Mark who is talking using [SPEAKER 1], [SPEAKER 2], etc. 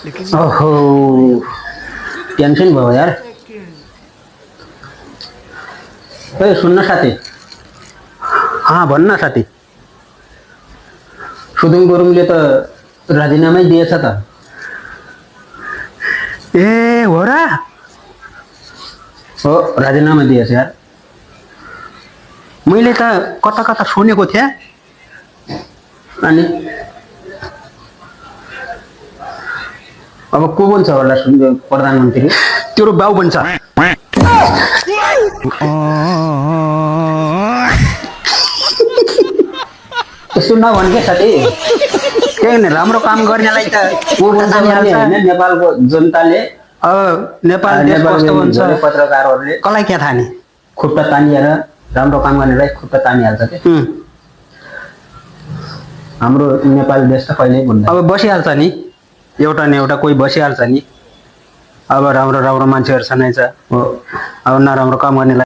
[SPEAKER 1] ओहो टेंशन भयो यार। ए सुन्न साथी, हाँ भन्न साथी, सुदुङ गुरुङले त राजीनामै दिएछ त। ए हो र? हो राजीनामा दिएछ यार। मैले त कता कता सुनेको थिएँ। अनि अब को बन्छ होला प्रधानमन्त्री? तेरो बाउ बन्छ। त्यस्तो नभन् के साथी, त्यही नि राम्रो काम गर्नेलाई त को बन्छ भन्ने हैन। नेपालको जनताले अब नेपाल देश कस्तो बन्छ पत्रकारहरूले कसलाई के थाहा नि, खुट्टा तानिएर राम्रो काम गर्नेलाई खुट्टा तानिहाल्छ के। हाम्रो नेपाल देश त कहिल्यै भुल्दैन। अब बसिहाल्छ नि, एउटा न एउटा कोही बसिहाल्छ नि। अब राम्रो राम्रो मान्छेहरू छँदैछ, अब नराम्रो काम गर्नेलाई